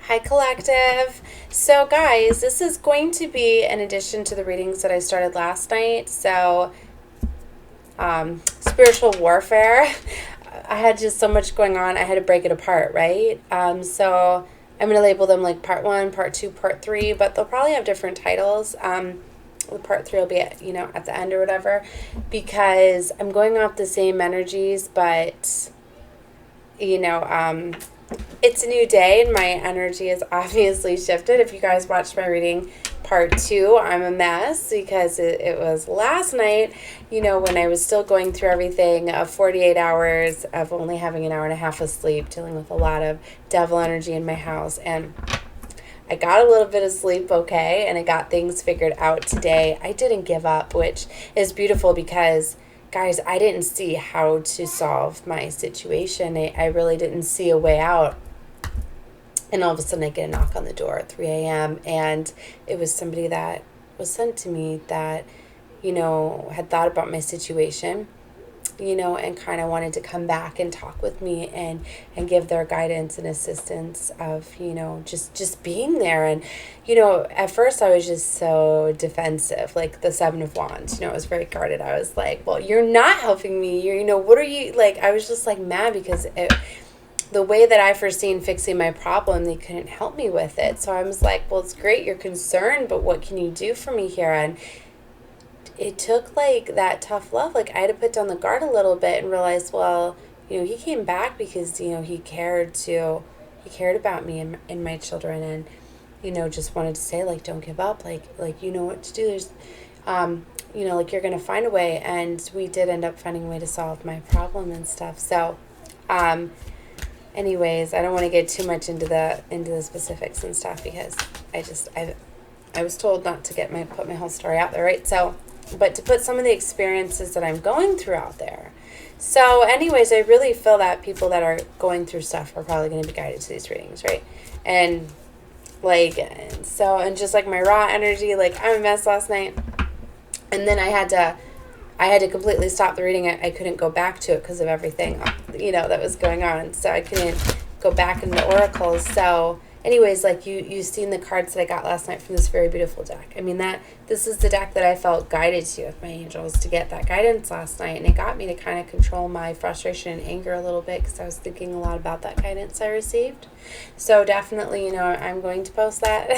Hi, Collective. So, guys, this is going to be an addition to the readings that I started last night. So, spiritual warfare. I had just so much going on, I had to break it apart, right? So, I'm going to label them like part one, part two, part three, but they'll probably have different titles. The part three will be at the end or whatever, because I'm going off the same energies, but you know, it's a new day and my energy is obviously shifted. If you guys watched my reading part two, I'm a mess because it was last night, when I was still going through everything of 48 hours of only having an hour and a half of sleep, dealing with a lot of devil energy in my house. And I got a little bit of sleep, okay, and I got things figured out today. I didn't give up, which is beautiful because, guys, I didn't see how to solve my situation. I really didn't see a way out. And all of a sudden I get a knock on the door at 3 a.m. and it was somebody that was sent to me that, had thought about my situation, and kind of wanted to come back and talk with me and give their guidance and assistance of, just being there. And, at first I was just so defensive, like the Seven of Wands, I was very guarded. I was like, well, you're not helping me. What are you, like, I was just like mad because the way that I foreseen fixing my problem, they couldn't help me with it. So I was like, well, it's great you're concerned, but what can you do for me here? And it took like that tough love. Like I had to put down the guard a little bit and realize, well, he came back because, he cared about me and my children, and, just wanted to say, like, don't give up. Like, you know what to do. There's, like you're going to find a way. And we did end up finding a way to solve my problem and stuff. So, anyways, I don't want to get too much into the specifics and stuff because I was told not to put my whole story out there, right? So, but to put some of the experiences that I'm going through out there. So, anyways, I really feel that people that are going through stuff are probably going to be guided to these readings, right? And and just like my raw energy, like I'm a mess last night, and then I had to completely stop the reading. I couldn't go back to it because of everything, that was going on. So I couldn't go back into the oracles. So anyways, like you've seen the cards that I got last night from this very beautiful deck. I mean, this is the deck that I felt guided to with my angels to get that guidance last night. And it got me to kind of control my frustration and anger a little bit because I was thinking a lot about that guidance I received. So definitely, I'm going to post that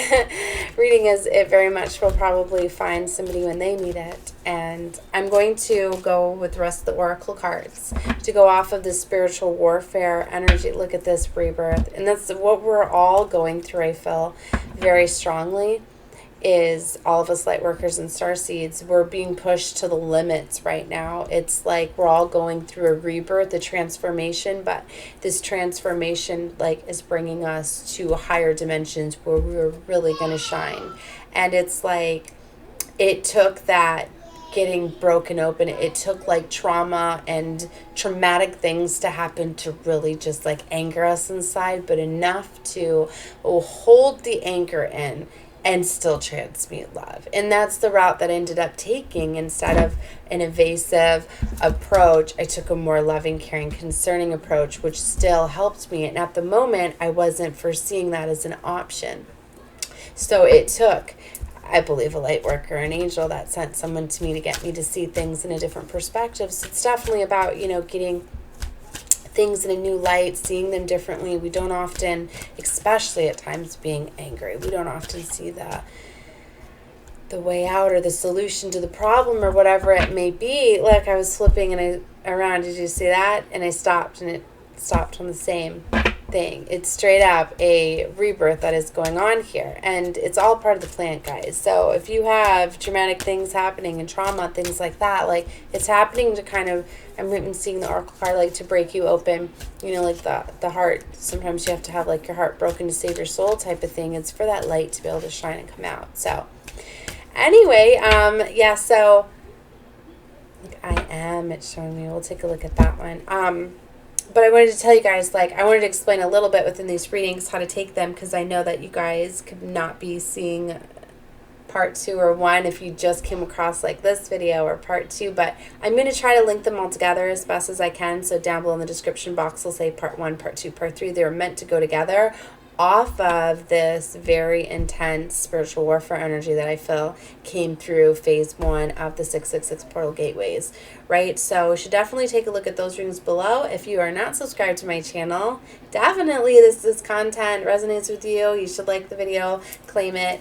reading, as it very much will probably find somebody when they need it. And I'm going to go with the rest of the oracle cards to go off of the spiritual warfare energy. Look at this rebirth. And that's what we're all going through, I feel very strongly, is all of us Lightworkers and Starseeds, we're being pushed to the limits right now. It's like we're all going through a rebirth, a transformation, but this transformation is bringing us to higher dimensions where we're really going to shine. And it's like it took that getting broken open. It took trauma and traumatic things to happen to really just anger us inside, but enough to hold the anger in and still transmute love. And that's the route that I ended up taking. Instead of an evasive approach, I took a more loving, caring, concerning approach, which still helped me. And at the moment, I wasn't foreseeing that as an option. So it took, I believe, a light worker, an angel that sent someone to me to get me to see things in a different perspective. So it's definitely about, getting things in a new light, seeing them differently. We don't often, especially at times being angry, we don't often see the way out or the solution to the problem or whatever it may be. Like I was flipping around, did you see that? And I stopped, and it stopped on the same thing. It's straight up a rebirth that is going on here, and it's all part of the plan, guys. So if you have traumatic things happening and trauma, things like that, it's happening to kind of, I'm seeing the oracle card, to break you open, the heart. Sometimes you have to have your heart broken to save your soul type of thing. It's for that light to be able to shine and come out. So anyway, so it's showing me. We'll take a look at that one. But I wanted to tell you guys, I wanted to explain a little bit within these readings how to take them, because I know that you guys could not be seeing part 2 or 1 if you just came across this video or part 2, but I'm going to try to link them all together as best as I can. So down below in the description box will say part 1, part 2, part 3. They're meant to go together. off of this very intense spiritual warfare energy that I feel came through phase 1 of the 666 portal gateways, right? So you should definitely take a look at those readings below. If you are not subscribed to my channel, definitely this content resonates with you. You should like the video, claim it,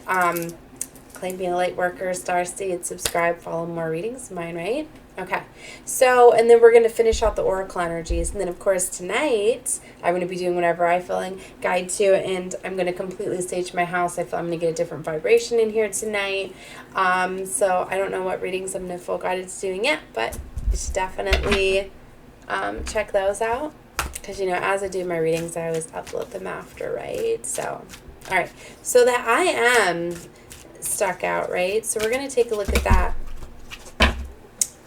claim being a light worker, Starseeds, subscribe, follow more readings of mine, right? Okay, so, and then we're going to finish out the oracle energies, and then of course tonight I'm going to be doing whatever I feel guide to, and I'm going to completely stage my house. I feel I'm going to get a different vibration in here tonight, so I don't know what readings I'm going to feel guided to doing yet, but you should definitely check those out, because, you know, as I do my readings, I always upload them after, right? So, all right, so that I am stuck out, right? So we're going to take a look at that.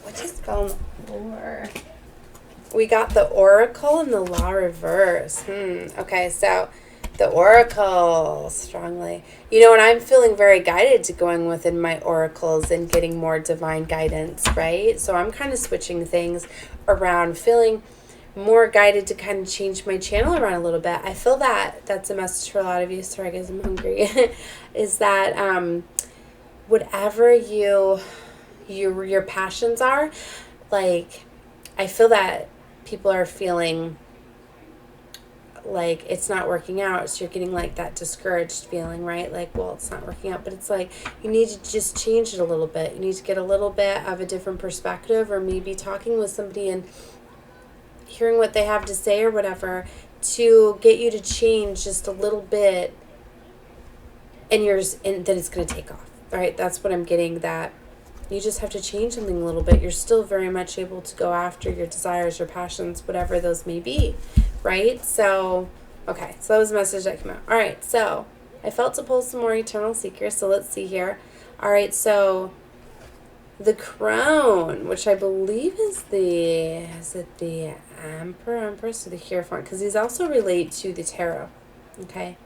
What is going on? We got the Oracle and the Law reverse. Okay, so the Oracle strongly. You know, and I'm feeling very guided to going within my oracles and getting more divine guidance, right? So I'm kind of switching things around, feeling more guided to kind of change my channel around a little bit. I feel that that's a message for a lot of you. Sorry, guys, I'm hungry. Is that whatever your passions are, like, I feel that people are feeling like it's not working out, so you're getting like that discouraged feeling, right? Like, well, it's not working out, but it's like you need to just change it a little bit. You need to get a little bit of a different perspective, or maybe talking with somebody and hearing what they have to say or whatever to get you to change just a little bit, and then it's going to take off, right? That's what I'm getting, that you just have to change something a little bit. You're still very much able to go after your desires, your passions, whatever those may be, right? So, okay, so that was a message that came out. All right, so I felt to pull some more Eternal Seekers, so let's see here. All right, so the Crown, which I believe is the Emperor, Empress, or the Hierophant, because these also relate to the Tarot, okay?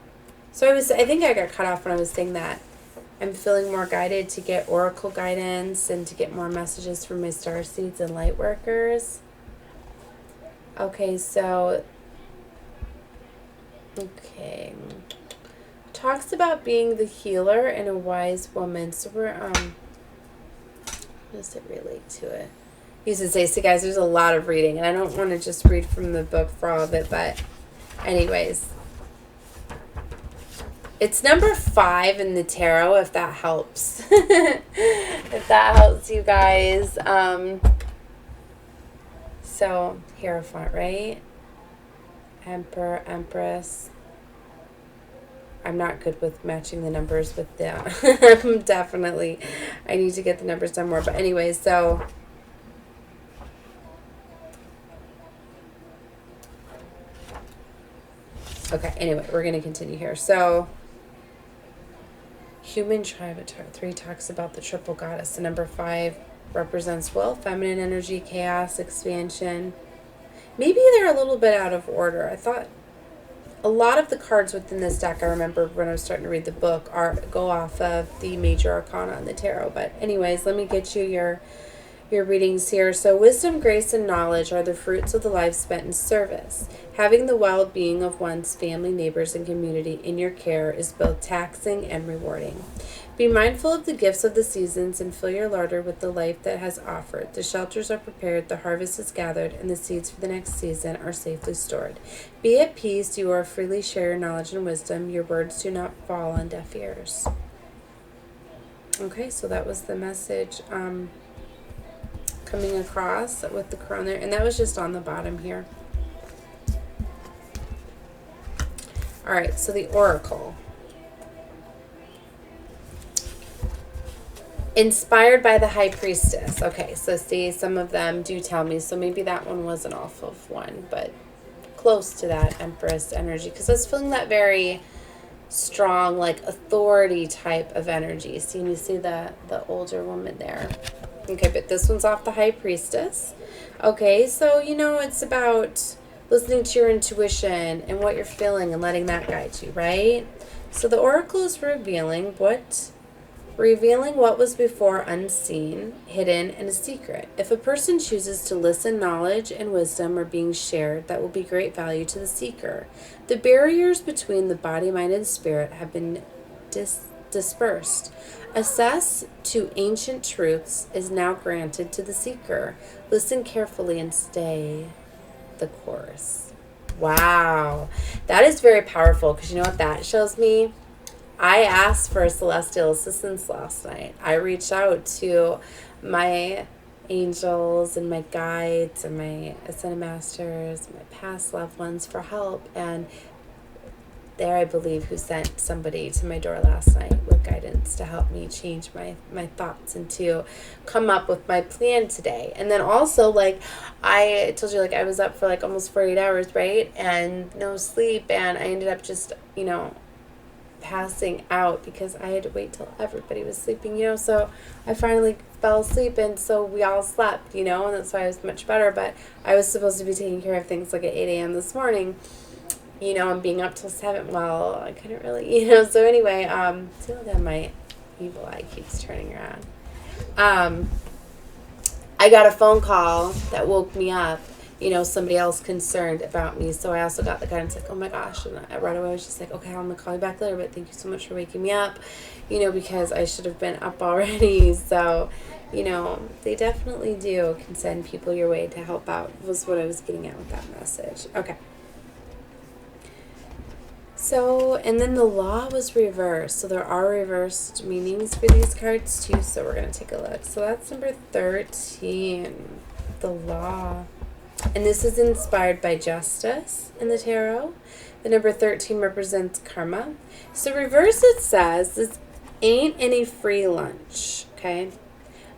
So I think I got cut off when I was saying that. I'm feeling more guided to get oracle guidance and to get more messages from my Starseeds and Lightworkers. Okay, so, okay. Talks about being the healer and a wise woman. So we're, what does it relate to it? Used to say, so guys, there's a lot of reading, and I don't want to just read from the book for all of it, but anyways. It's number 5 in the tarot, if that helps. If that helps you guys. So, Hierophant, right? Emperor, Empress. I'm not good with matching the numbers with the... Definitely. I need to get the numbers done more. But anyways, so... Okay, anyway, we're going to continue here. So... Human tribe at 3 talks about the triple goddess. The number 5 represents will, feminine energy, chaos, expansion. Maybe they're a little bit out of order. I thought a lot of the cards within this deck, I remember when I was starting to read the book, go off of the major arcana in the tarot. But anyways, let me get you your readings here. So wisdom, grace, and knowledge are the fruits of the life spent in service. Having the well-being of one's family, neighbors, and community in your care is both taxing and rewarding. Be mindful of the gifts of the seasons and fill your larder with the life that has offered. The shelters are prepared, the harvest is gathered, and the seeds for the next season are safely stored. Be at peace, you are freely share your knowledge and wisdom. Your words do not fall on deaf ears. Okay, so that was the message coming across with the crown there, and that was just on the bottom here. All right, so the Oracle. Inspired by the High Priestess. Okay, so see, some of them do tell me, so maybe that one wasn't off of one, but close to that Empress energy, because I was feeling that very strong, like, authority type of energy. See, you see the older woman there. Okay, but this one's off the High Priestess. Okay, so, you know, it's about listening to your intuition and what you're feeling and letting that guide you, right? So the Oracle is revealing what Revealing what was before unseen, hidden, and a secret. If a person chooses to listen, knowledge and wisdom are being shared that will be great value to the seeker. The barriers between the body, mind, and spirit have been dispersed. Access to ancient truths is now granted to the seeker. Listen carefully and stay the course. Wow. That is very powerful, because you know what that shows me? I asked for celestial assistance last night. I reached out to my angels and my guides and my ascended masters, my past loved ones for help. And there, I believe, who sent somebody to my door last night with guidance to help me change my thoughts and to come up with my plan today. And then also, like, I told you, like, I was up for like almost 48 hours, right? And no sleep. And I ended up just, passing out because I had to wait till everybody was sleeping, so I finally fell asleep, and so we all slept, and that's why I was much better. But I was supposed to be taking care of things like at 8 a.m. this morning, and being up till 7. Well, I couldn't really, so anyway, see how my evil eye keeps turning around. I got a phone call that woke me up, somebody else concerned about me. So I also got the guidance like, oh my gosh. And right away I was just like, okay, I'm going to call you back later, but thank you so much for waking me up, because I should have been up already. So, they definitely can send people your way to help out, was what I was getting at with that message. Okay. So, and then the law was reversed. So there are reversed meanings for these cards too. So we're going to take a look. So that's number 13, the law. And this is inspired by justice in the tarot. The number 13 represents karma. So reverse, it says, this ain't any free lunch, okay?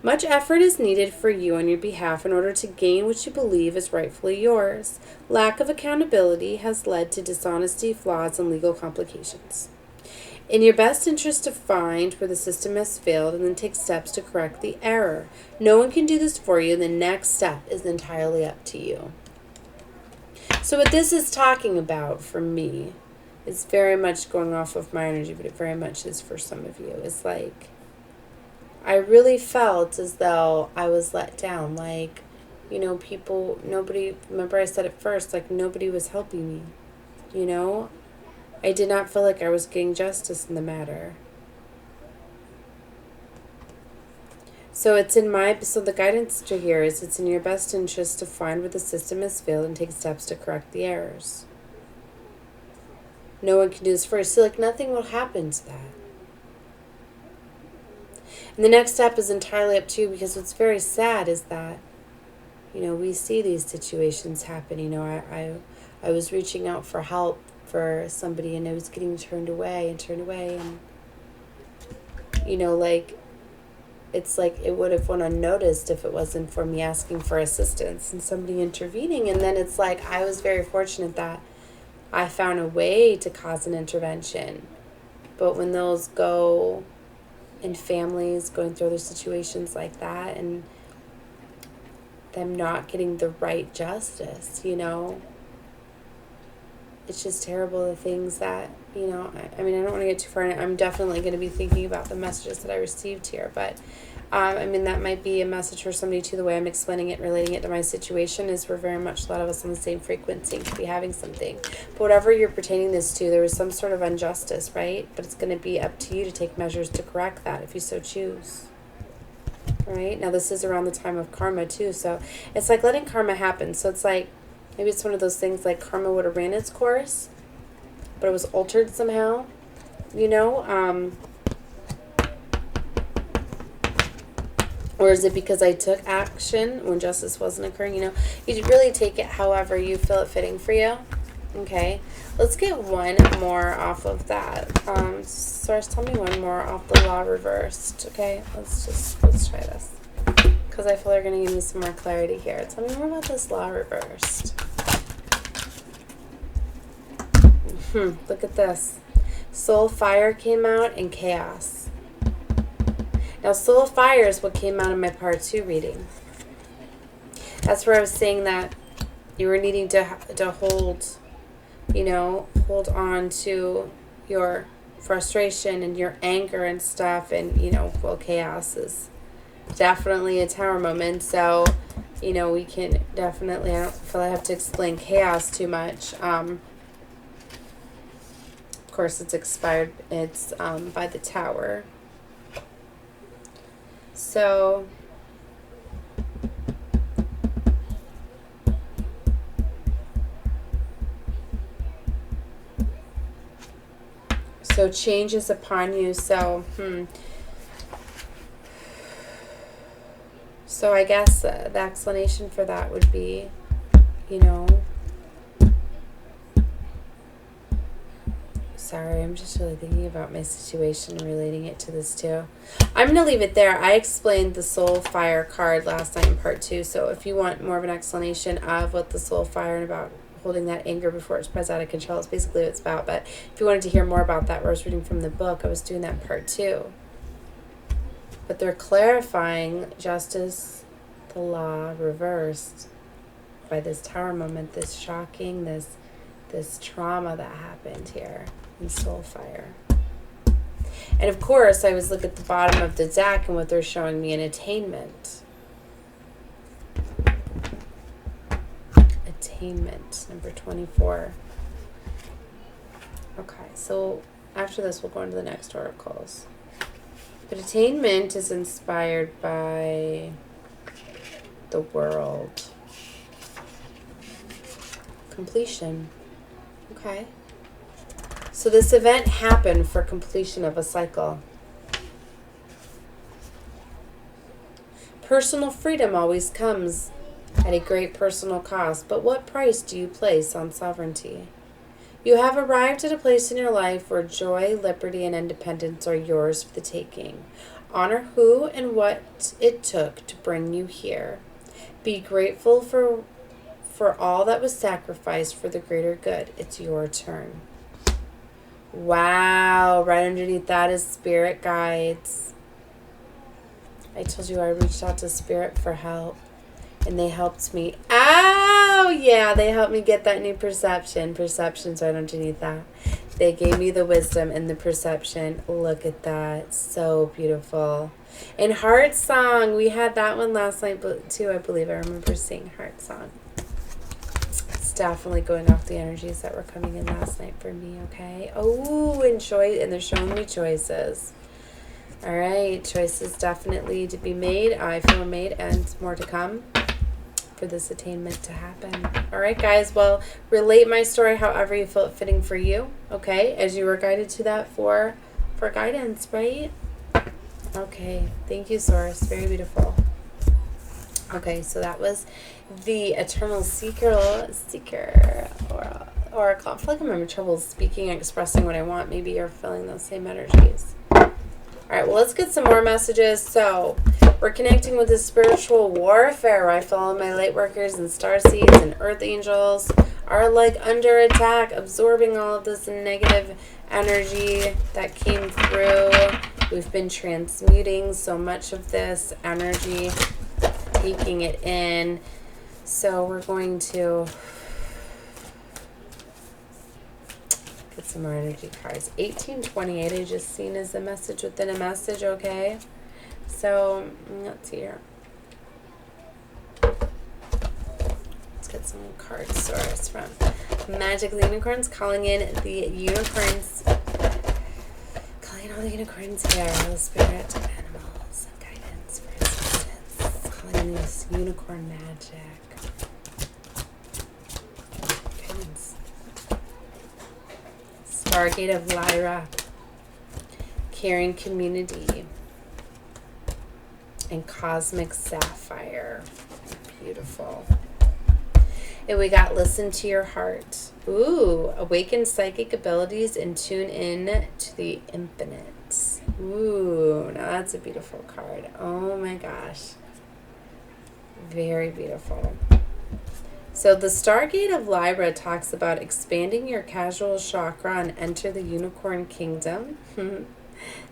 Much effort is needed for you on your behalf in order to gain what you believe is rightfully yours. Lack of accountability has led to dishonesty, flaws, and legal complications. In your best interest to find where the system has failed and then take steps to correct the error. No one can do this for you. The next step is entirely up to you. So what this is talking about for me is very much going off of my energy, but it very much is for some of you. It's like, I really felt as though I was let down. Like, nobody, remember I said it first, like nobody was helping me, I did not feel like I was getting justice in the matter. So the guidance to here is, it's in your best interest to find where the system has failed and take steps to correct the errors. No one can do this for you. So like nothing will happen to that. And the next step is entirely up to you, because what's very sad is that, we see these situations happen. I was reaching out for help for somebody, and I was getting turned away, and like, it's like it would have went unnoticed if it wasn't for me asking for assistance and somebody intervening. And then it's like, I was very fortunate that I found a way to cause an intervention. But when those go in families going through other situations like that, and them not getting the right justice, it's just terrible, the things that, I don't want to get too far in it. I'm definitely going to be thinking about the messages that I received here, but, that might be a message for somebody too. The way I'm explaining it, relating it to my situation, is we're very much, a lot of us, on the same frequency, could be having something. But whatever you're pertaining this to, there was some sort of injustice, right? But it's going to be up to you to take measures to correct that if you so choose. Right? Now, this is around the time of karma too, so it's like letting karma happen. So it's like, maybe it's one of those things like karma would have ran its course, but it was altered somehow, or is it because I took action when justice wasn't occurring? You really take it however you feel it fitting for you. Okay, let's get one more off of that. Source, tell me one more off the law reversed. Okay, let's try this, because I feel they're going to give me some more clarity here. Tell me more about this law reversed. Look at this. Soul Fire came out, and Chaos. Now, Soul Fire is what came out in my Part 2 reading. That's where I was saying that you were needing to hold on to your frustration and your anger and stuff. And, you know, well, chaos is definitely a tower moment. So, you know, we can definitely, I don't feel I have to explain chaos too much. Of course, it's expired. It's by the tower. So change is upon you. So, So I guess the explanation for that would be, you know, sorry, I'm just really thinking about my situation and relating it to this too. I'm going to leave it there. I explained the soul fire card last night in part 2. So if you want more of an explanation of what the soul fire and about holding that anger before it spreads out of control, it's basically what it's about. But if you wanted to hear more about that, where I was reading from the book, I was doing that in part 2. But they're clarifying justice, the law reversed by this tower moment, this shocking, this trauma that happened here in soul fire. And of course, I was looking at the bottom of the deck and what they're showing me in attainment. Attainment, number 24. Okay, so after this, we'll go into the next oracles. But attainment is inspired by the world. Completion. Okay. So this event happened for completion of a cycle. Personal freedom always comes at a great personal cost, but what price do you place on sovereignty? You have arrived at a place in your life where joy, liberty, and independence are yours for the taking. Honor who and what it took to bring you here. Be grateful for all that was sacrificed for the greater good. It's your turn. Wow, right underneath that is spirit guides. I told you I reached out to spirit for help. And they helped me. Oh, yeah, they helped me get that new perception. Perception's right underneath that. They gave me the wisdom and the perception. Look at that. So beautiful. And Heart Song, we had that one last night too, I believe. I remember seeing Heart Song. It's definitely going off the energies that were coming in last night for me, okay? Oh, and they're showing me choices. All right, choices definitely to be made. I feel made, and more to come for this attainment to happen. All right, guys. Well, relate my story however you feel it fitting for you. Okay, as you were guided to that for guidance, right? Okay. Thank you, Source. Very beautiful. Okay, so that was the Eternal Seeker Oracle. I feel like I'm having trouble speaking and expressing what I want. Maybe you're feeling those same energies. All right, well, let's get some more messages. So we're connecting with the spiritual warfare. I feel my Lightworkers and Starseeds and Earth Angels are like under attack, absorbing all of this negative energy that came through. We've been transmuting so much of this energy, taking it in. So we're going to get some more energy cards. 1828 I just seen as a message within a message, okay? So, let's see here. Let's get some card source from Magic Unicorns, calling in the unicorns. Calling all the unicorns here, the spirit, animals, and guidance for assistance. Calling in this unicorn magic. Stargate of Lyra, Caring Community, and Cosmic Sapphire. Beautiful. And we got Listen to Your Heart. Ooh, awaken psychic abilities and tune in to the infinite. Ooh, now that's a beautiful card. Oh my gosh. Very beautiful. So the Stargate of Lyra talks about expanding your casual chakra and enter the unicorn kingdom.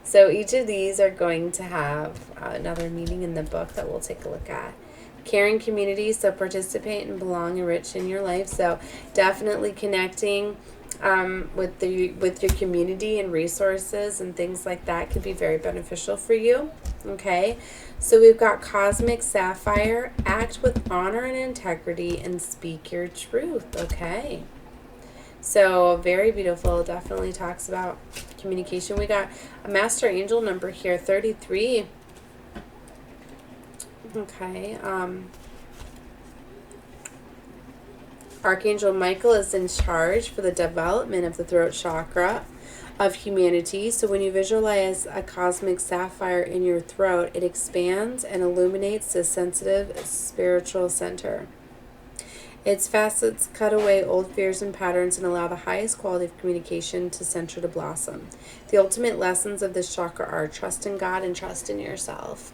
So each of these are going to have another meaning in the book that we'll take a look at. Caring community, so participate and belong, enrich in your life. So definitely connecting with your community and resources and things like that could be very beneficial for you. Okay, so we've got Cosmic Sapphire. Act with honor and integrity and speak your truth. Okay, so very beautiful. Definitely talks about communication. We got a Master Angel number here, 33. Okay. Archangel Michael is in charge for the development of the throat chakra of humanity. So when you visualize a cosmic sapphire in your throat, it expands and illuminates the sensitive spiritual center. Its facets cut away old fears and patterns and allow the highest quality of communication to center to blossom. The ultimate lessons of this chakra are trust in God and trust in yourself.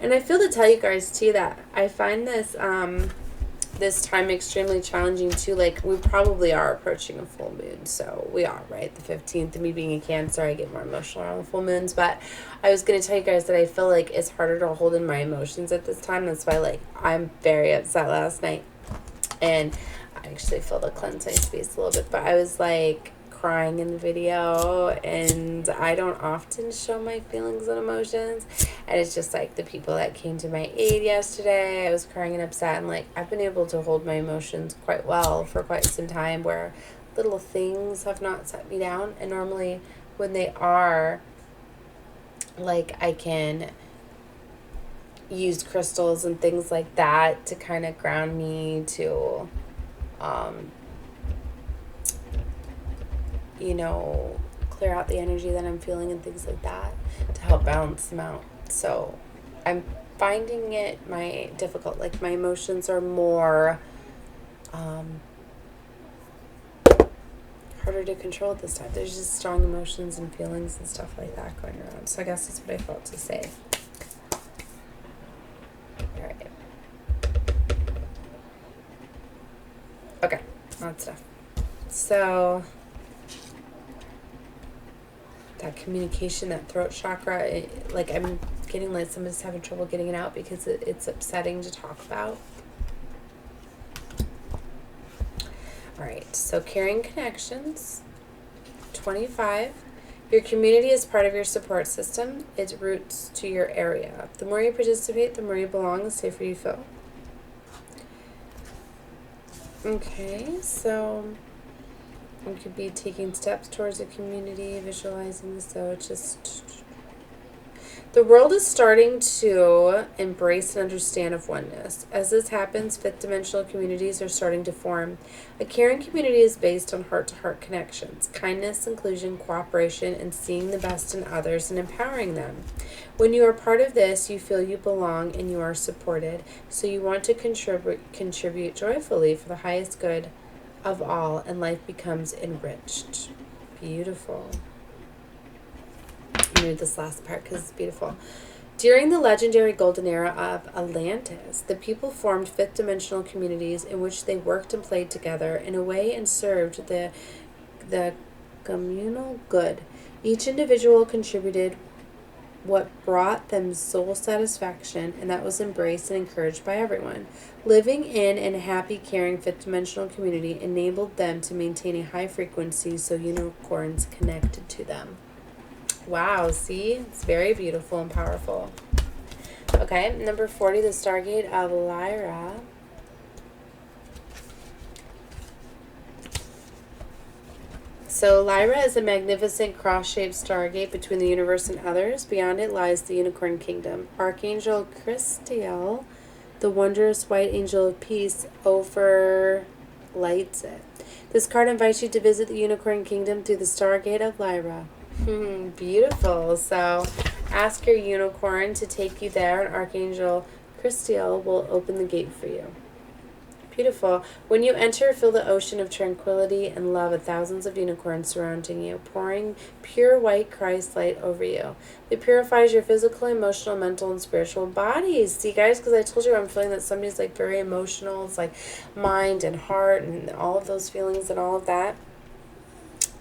And I feel to tell you guys too that I find this time extremely challenging too. Like, we probably are approaching a full moon, so we are, right? The 15th, and me being a Cancer, I get more emotional around the full moons. But I was going to tell you guys that I feel like it's harder to hold in my emotions at this time. That's why, like, I'm very upset last night, and I actually feel to cleanse my space a little bit, but I was like crying in the video, and I don't often show my feelings and emotions, and it's just like the people that came to my aid yesterday, I was crying and upset, and like I've been able to hold my emotions quite well for quite some time, where little things have not set me down, and normally when they are, like, I can use crystals and things like that to kind of ground me, to you know, clear out the energy that I'm feeling and things like that, to help balance them out. So I'm finding it difficult. Like, my emotions are more harder to control at this time. There's just strong emotions and feelings and stuff like that going around. So I guess that's what I felt to say. All right. Okay, that's stuff. So that communication, that throat chakra, like, I'm getting like somebody's having trouble getting it out because it's upsetting to talk about. All right, so caring connections, 25. Your community is part of your support system. It roots to your area. The more you participate, the more you belong, the safer you feel. Okay, so we could be taking steps towards a community, visualizing this. So it's just, the world is starting to embrace and understand of oneness. As this happens, fifth dimensional communities are starting to form. A caring community is based on heart-to-heart connections, kindness, inclusion, cooperation, and seeing the best in others and empowering them. When you are part of this, you feel you belong and you are supported, so you want to contribute joyfully for the highest good of all, and life becomes enriched. Beautiful. I'm going to read this last part because it's beautiful. During the legendary golden era of Atlantis, the people formed fifth dimensional communities in which they worked and played together in a way and served the communal good. Each individual contributed what brought them soul satisfaction, and that was embraced and encouraged by everyone. Living in a happy, caring, fifth dimensional community enabled them to maintain a high frequency, so unicorns connected to them. Wow, see? It's very beautiful and powerful. Okay, number 40, the Stargate of Lyra. So Lyra is a magnificent cross-shaped stargate between the universe and others. Beyond it lies the Unicorn Kingdom. Archangel Christiel, the wondrous white angel of peace, overlights it. This card invites you to visit the Unicorn Kingdom through the Stargate of Lyra. Beautiful. So ask your unicorn to take you there, and Archangel Christiel will open the gate for you. Beautiful. When you enter, feel the ocean of tranquility and love of thousands of unicorns surrounding you, pouring pure white Christ light over you. It purifies your physical, emotional, mental, and spiritual bodies. See, guys, because I told you I'm feeling that somebody's like very emotional. It's like mind and heart and all of those feelings and all of that.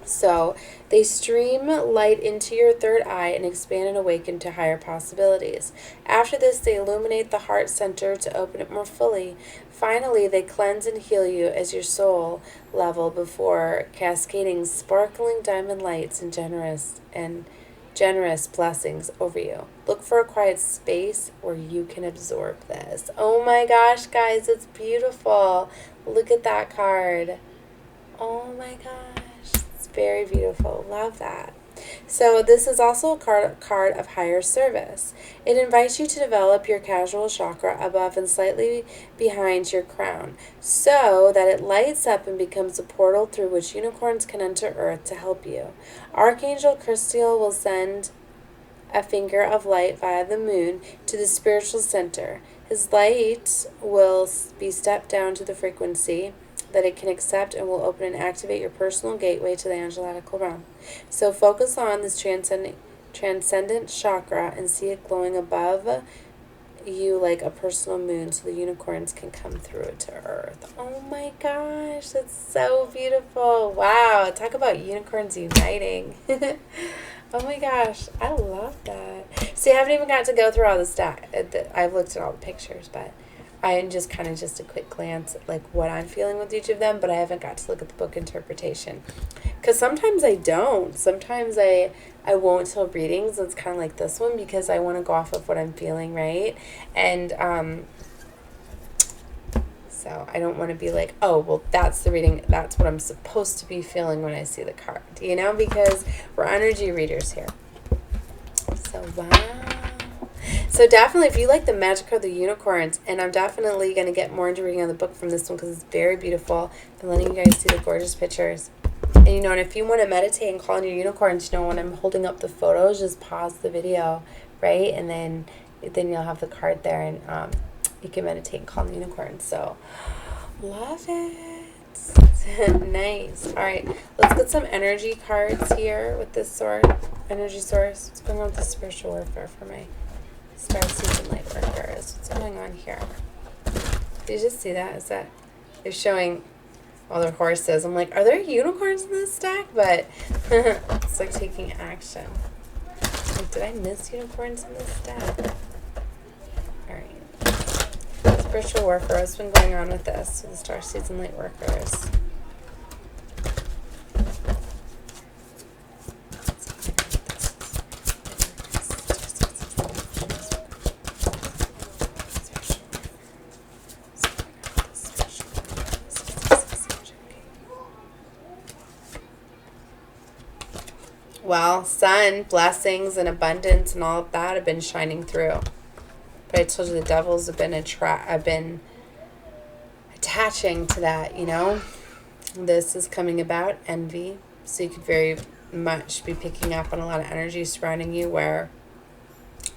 So they stream light into your third eye and expand and awaken to higher possibilities. After this, they illuminate the heart center to open it more fully. Finally, they cleanse and heal you as your soul level before cascading sparkling diamond lights and generous blessings over you. Look for a quiet space where you can absorb this. Oh my gosh, guys, it's beautiful. Look at that card. Oh my gosh, it's very beautiful. Love that. So this is also a card of higher service. It invites you to develop your casual chakra above and slightly behind your crown so that it lights up and becomes a portal through which unicorns can enter Earth to help you. Archangel Christiel will send a finger of light via the moon to the spiritual center. His light will be stepped down to the frequency that it can accept and will open and activate your personal gateway to the angelical realm. So focus on this transcendent chakra and see it glowing above you like a personal moon so the unicorns can come through it to Earth. Oh my gosh, that's so beautiful. Wow, talk about unicorns uniting. Oh my gosh, I love that. See, I haven't even got to go through all the stack. I've looked at all the pictures, but I just kind of just a quick glance at like what I'm feeling with each of them, but I haven't got to look at the book interpretation. Because sometimes I don't. Sometimes I won't till readings. It's kind of like this one because I want to go off of what I'm feeling, right? And so I don't want to be like, oh, well, that's the reading. That's what I'm supposed to be feeling when I see the card, you know, because we're energy readers here. So, wow. So definitely, if you like the magic of the unicorns, and I'm definitely going to get more into reading on the book from this one because it's very beautiful. I'm letting you guys see the gorgeous pictures. And, you know, and if you want to meditate and call in your unicorns, you know, when I'm holding up the photos, just pause the video, right? And then you'll have the card there, and you can meditate and call in the unicorns. So, love it. Nice. All right, let's get some energy cards here with this energy source. What's going on with the spiritual warfare for my Starseeds and Lightworkers? What's going on here? Did you just see that? Is that they're showing all their horses? I'm like, are there unicorns in this stack? But it's like taking action. Like, did I miss unicorns in this stack? All right. Spiritual warfare. What's been going on with this? With the Starseeds and Lightworkers. Well, sun, blessings, and abundance, and all of that have been shining through. But I told you the devils have been attaching to that. You know, this is coming about envy, so you could very much be picking up on a lot of energy surrounding you where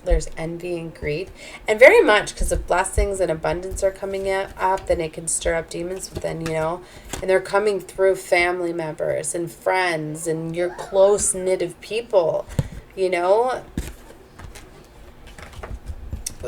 there's envy and greed, and very much because if blessings and abundance are coming up, then it can stir up demons within, you know, and they're coming through family members and friends and your close knit of people, you know.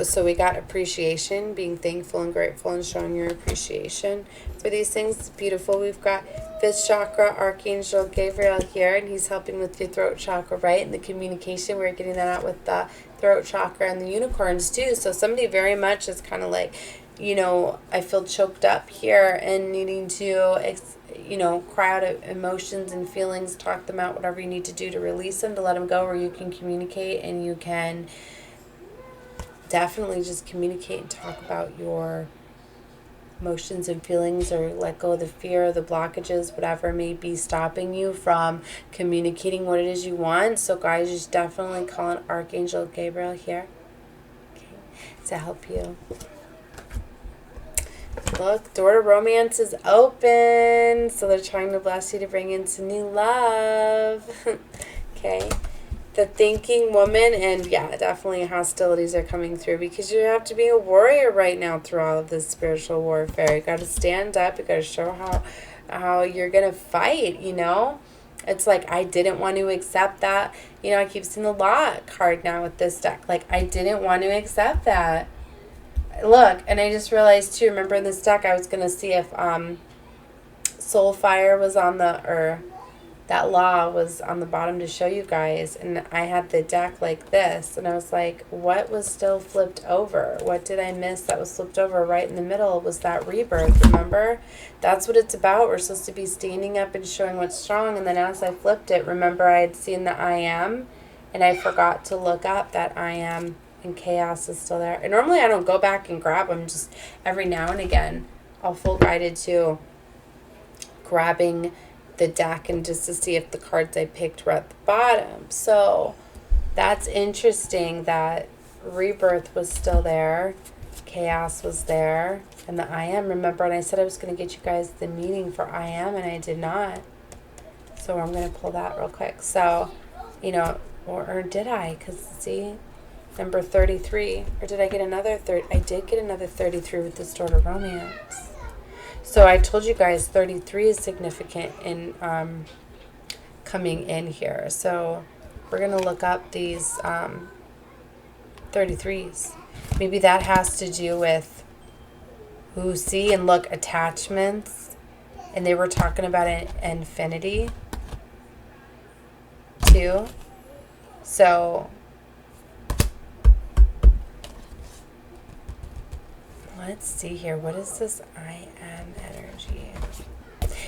So we got appreciation, being thankful and grateful and showing your appreciation for these things. It's beautiful. We've got fifth chakra, Archangel Gabriel here, and he's helping with your throat chakra, right? And the communication, we're getting that out with the throat chakra and the unicorns too. So somebody very much is kind of like, you know, I feel choked up here and needing to, you know, cry out emotions and feelings, talk them out, whatever you need to do to release them, to let them go, where you can communicate and you can definitely just communicate and talk about your emotions and feelings, or let go of the fear, the blockages, whatever may be stopping you from communicating what it is you want. So guys, just definitely call on Archangel Gabriel here, okay, to help you. Look, door to romance is open, so they're trying to bless you to bring in some new love. Okay. The thinking woman, and yeah, definitely hostilities are coming through because you have to be a warrior right now through all of this spiritual warfare. You got to stand up. You got to show how you're gonna fight. You know, it's like I didn't want to accept that. You know, I keep seeing the law card now with this deck. Like I didn't want to accept that. Look, and I just realized too. Remember in this deck, I was gonna see if Soulfire was on the that law was on the bottom to show you guys, and I had the deck like this, and I was like, what was still flipped over? What did I miss that was flipped over? Right in the middle was that rebirth, remember? That's what it's about. We're supposed to be standing up and showing what's strong, and then as I flipped it, remember I had seen the I am, and I forgot to look up that I am, and chaos is still there. And normally I don't go back and grab them, just every now and again I'll full guided to grabbing the deck and just to see if the cards I picked were at the bottom. So that's interesting that rebirth was still there, chaos was there, and the I am. Remember, and I said I was going to get you guys the meaning for I am, and I did not. So I'm going to pull that real quick. So, you know, or did I? Because see, number 33, or did I get another 30? I did get another 33 with distorted romance. So I told you guys 33 is significant in coming in here. So we're going to look up these 33s. Maybe that has to do with, ooh, see and look, attachments. And they were talking about an infinity too. So let's see here. What is this I am energy?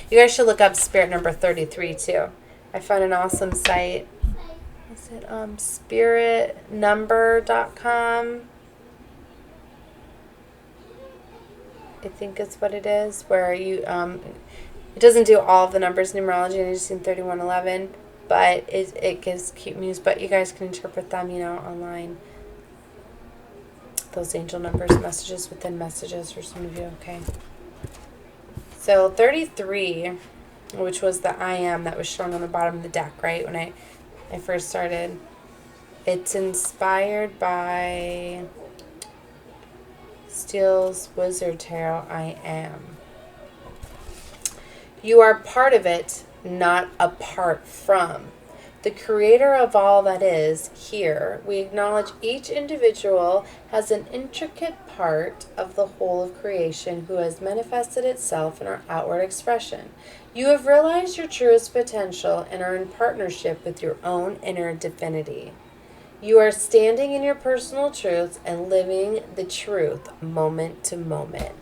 You guys should look up spirit number 33 too. I found an awesome site. Is it spiritnumber.com? I think is what it is. Where you it doesn't do all of the numbers numerology, and I just seen 3111, but it gives cute news. But you guys can interpret them, you know, online. Those angel numbers, messages within messages for some of you, okay? So 33, which was the I am that was shown on the bottom of the deck, right? When I first started. It's inspired by Steele's Wizard Tarot, I am. You are part of it, not apart from. The creator of all that is here, we acknowledge each individual has an intricate part of the whole of creation who has manifested itself in our outward expression. You have realized your truest potential and are in partnership with your own inner divinity. You are standing in your personal truths and living the truth moment to moment.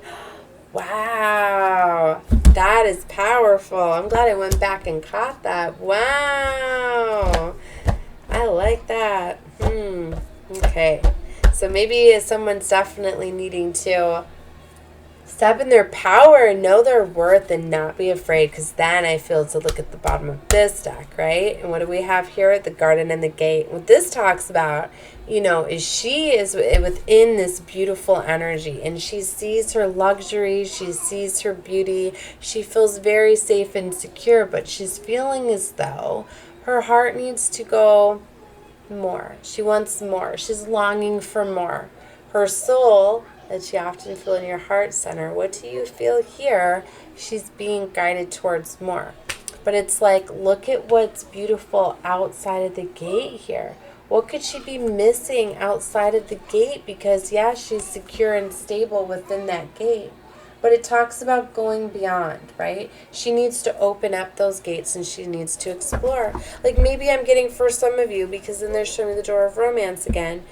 Wow, that is powerful. I'm glad I went back and caught that. Wow, I like that. Okay, so maybe someone's definitely needing to step in their power and know their worth and not be afraid, because then I feel to look at the bottom of this deck, right? And what do we have here? The garden and the gate. What this talks about, you know, is she is within this beautiful energy, and she sees her luxury, she sees her beauty, she feels very safe and secure, but she's feeling as though her heart needs to go more. She wants more. She's longing for more. Her soul that you often feel in your heart center, what do you feel here? She's being guided towards more. But it's like, look at what's beautiful outside of the gate here. What could she be missing outside of the gate? Because, yeah, she's secure and stable within that gate. But it talks about going beyond, right? She needs to open up those gates and she needs to explore. Like maybe I'm getting for some of you, because then they're showing me the door of romance again.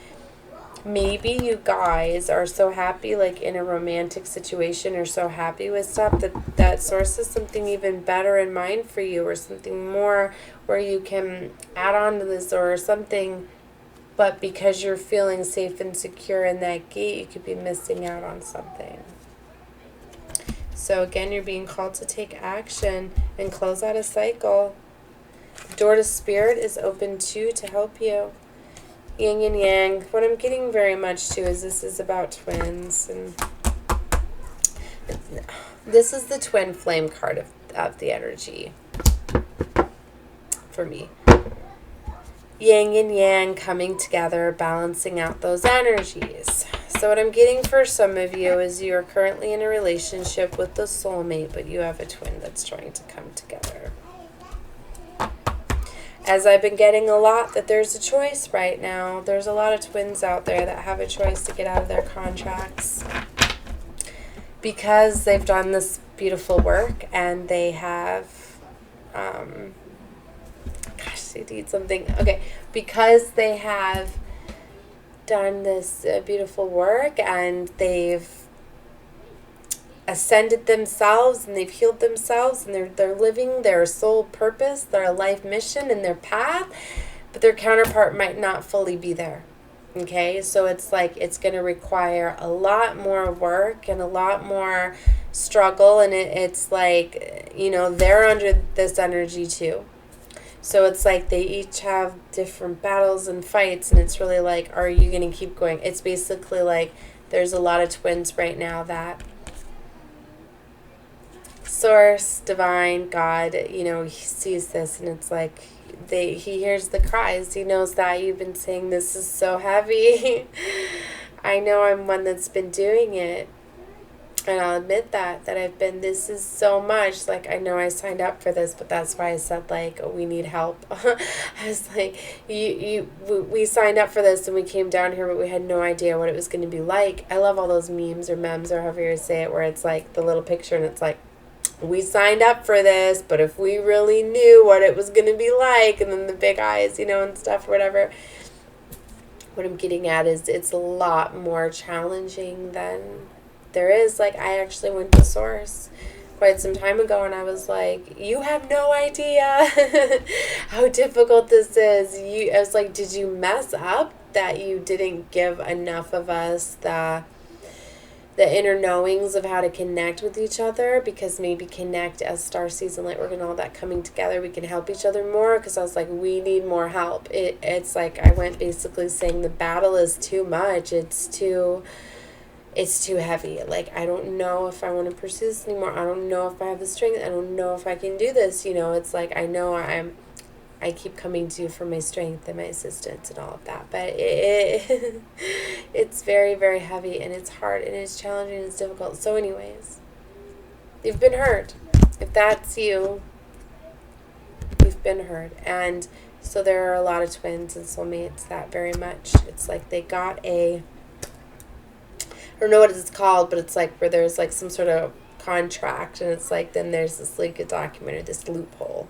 Maybe you guys are so happy, like in a romantic situation, or so happy with stuff that source has something even better in mind for you, or something more where you can add on to this or something. But because you're feeling safe and secure in that gate, you could be missing out on something. So again, you're being called to take action and close out a cycle. The door to spirit is open too to help you. Yin and yang. What I'm getting very much to is this is about twins, and this is the twin flame card of the energy for me. Yin and yang coming together, balancing out those energies. So what I'm getting for some of you is you are currently in a relationship with the soulmate, but you have a twin that's trying to come together. As I've been getting a lot that there's a choice right now. There's a lot of twins out there that have a choice to get out of their contracts because they've done this beautiful work and they have thirsty to eat something. Okay, because they have done this beautiful work and they've ascended themselves and they've healed themselves and they're living their soul purpose, their life mission and their path, but their counterpart might not fully be there. Okay, so it's like it's going to require a lot more work and a lot more struggle, and it's like, you know, they're under this energy too. So it's like they each have different battles and fights, and it's really like, are you going to keep going? It's basically like there's a lot of twins right now that Source, Divine, God, you know, he sees this, and it's like he hears the cries. He knows that you've been saying, this is so heavy. I know I'm one that's been doing it. And I'll admit that I've been, this is so much. Like, I know I signed up for this, but that's why I said, like, we need help. I was like, we signed up for this and we came down here, but we had no idea what it was going to be like. I love all those memes or memes or however you say it, where it's like the little picture and it's like, we signed up for this, but if we really knew what it was going to be like, and then the big eyes, you know, and stuff or whatever. What I'm getting at is it's a lot more challenging than there is. Like, I actually went to Source quite some time ago, and I was like, you have no idea how difficult this is. I was like, did you mess up that you didn't give enough of us the inner knowings of how to connect with each other? Because maybe connect as Starseeds and Lightwork and all that coming together, we can help each other more. Because I was like, we need more help. It's like I went basically saying the battle is too much. It's too heavy. Like, I don't know if I want to pursue this anymore. I don't know if I have the strength. I don't know if I can do this. You know, it's like I know I keep coming to you for my strength and my assistance and all of that. But it's very, very heavy, and it's hard, and it's challenging, and it's difficult. So anyways, you've been hurt. If that's you, you've been hurt. And so there are a lot of twins and soulmates that very much, it's like they got I don't know what it's called, but it's like where there's like some sort of contract, and it's like then there's this legal document or this loophole.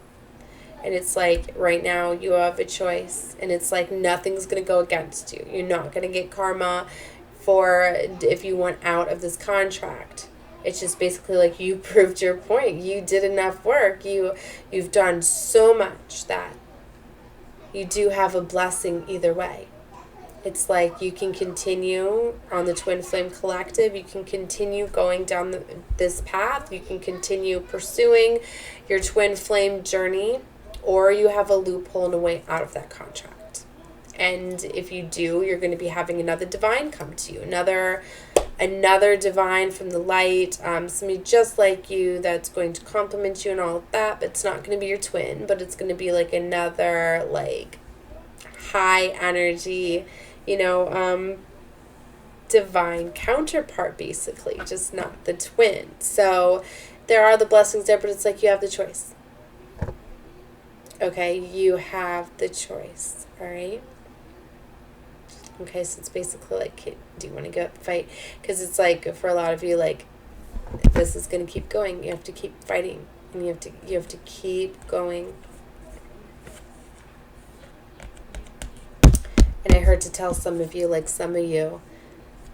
And it's like, right now, you have a choice. And it's like, nothing's going to go against you. You're not going to get karma for if you want out of this contract. It's just basically like, you proved your point. You did enough work. You've done so much that you do have a blessing either way. It's like you can continue on the Twin Flame Collective. You can continue going down this path. You can continue pursuing your Twin Flame journey. Or you have a loophole and a way out of that contract. And if you do, you're going to be having another divine come to you. Another divine from the light. Somebody just like you that's going to compliment you and all of that. But it's not going to be your twin. But it's going to be like another like high energy, you know, divine counterpart basically. Just not the twin. So there are the blessings there, but it's like you have the choice. Okay, you have the choice, all right? Okay, so it's basically like, do you want to go fight? Because it's like, for a lot of you, like, this is going to keep going. You have to keep fighting, and you have to keep going. And I heard to tell some of you, like some of you,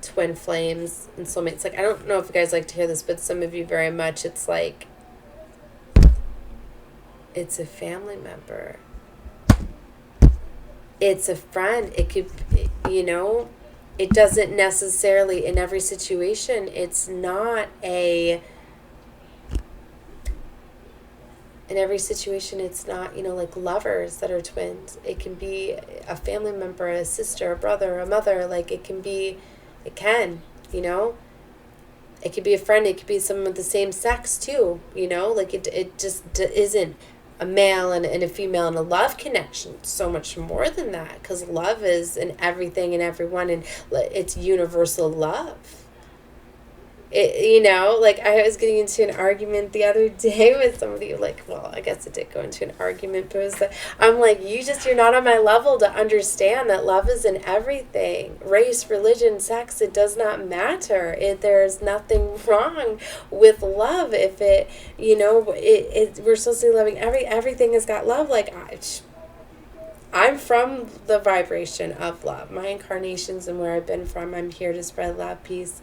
twin flames and soulmates, like, I don't know if you guys like to hear this, but some of you very much, it's like, it's a family member. It's a friend. It could, you know, it doesn't necessarily, in every situation, it's not in every situation, it's not, you know, like lovers that are twins. It can be a family member, a sister, a brother, a mother. Like, it can, you know. It could be a friend. It could be someone with the same sex, too, you know. Like, it just isn't a male and a female and a love connection. It's so much more than that, because love is in everything and everyone, and it's universal love. It, you know, like I was getting into an argument the other day with somebody, like, well, I guess it did go into an argument, but it was I'm like, you're not on my level to understand that love is in everything. Race, religion, sex, it does not matter. There's nothing wrong with love if it, you know, we're supposed to be loving everything has got love. Like, I'm from the vibration of love. My incarnations and where I've been from, I'm here to spread love, peace,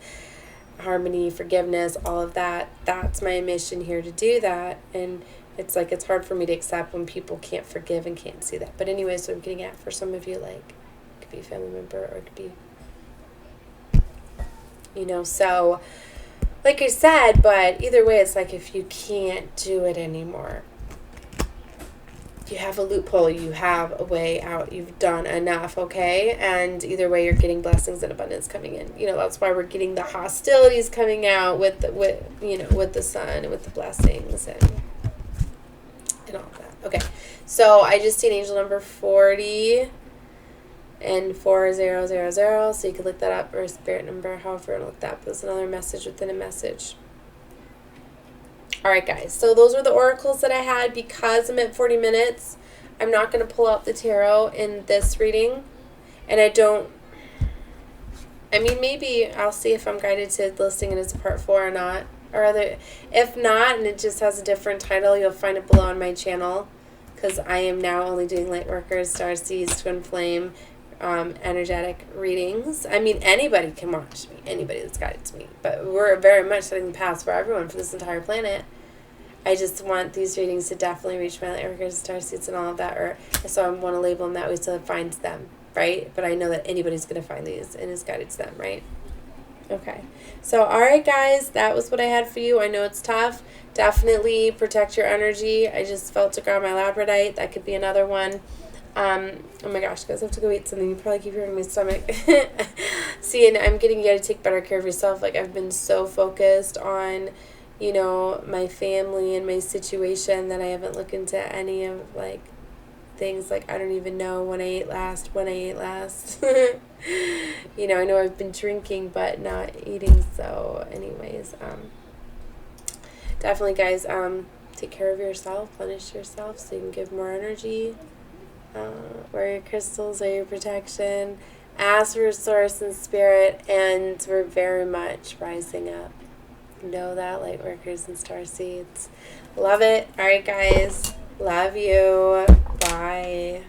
harmony, forgiveness, all of that. That's my mission here to do that. And it's like, it's hard for me to accept when people can't forgive and can't see that. But anyway, so I'm getting at, for some of you, like, it could be a family member or it could be, you know, so like I said, but either way, it's like, if you can't do it anymore, you have a loophole, you have a way out, you've done enough, okay? And either way, you're getting blessings and abundance coming in. You know, that's why we're getting the hostilities coming out with the sun and with the blessings and all of that. Okay, so I just seen angel number 40 and 4000, so you could look that up, or spirit number, however you want to look that up. There's another message within a message. Alright guys, so those were the oracles that I had. Because I'm at 40 minutes, I'm not going to pull out the tarot in this reading. And maybe I'll see if I'm guided to listing it as a part 4 or not. If not, and it just has a different title, you'll find it below on my channel. Because I am now only doing Lightworkers, Starseeds, Twin Flame, energetic readings. I mean, anybody can watch me, anybody that's guided to me, but we're very much setting the path for everyone for this entire planet. I just want these readings to definitely reach my Lightworkers, Starseeds, and all of that, or so I want to label them that way so it finds them, right? But I know that anybody's going to find these and is guided to them, right? Okay, so alright guys, that was what I had for you. I know it's tough. Definitely protect your energy. I just felt to grab my labradorite. That could be another one. Oh my gosh, guys, I have to go eat something. You probably keep hearing my stomach. See, and I'm getting you to take better care of yourself. Like, I've been so focused on, you know, my family and my situation that I haven't looked into any of, like, things like, I don't even know when I ate last. You know, I know I've been drinking but not eating. So anyways, definitely guys, take care of yourself, replenish yourself so you can give more energy. Wear your crystals, wear your protection, ask for source and spirit, and we're very much rising up. Know that, Lightworkers and Starseeds. Love it. Alright guys, love you. Bye.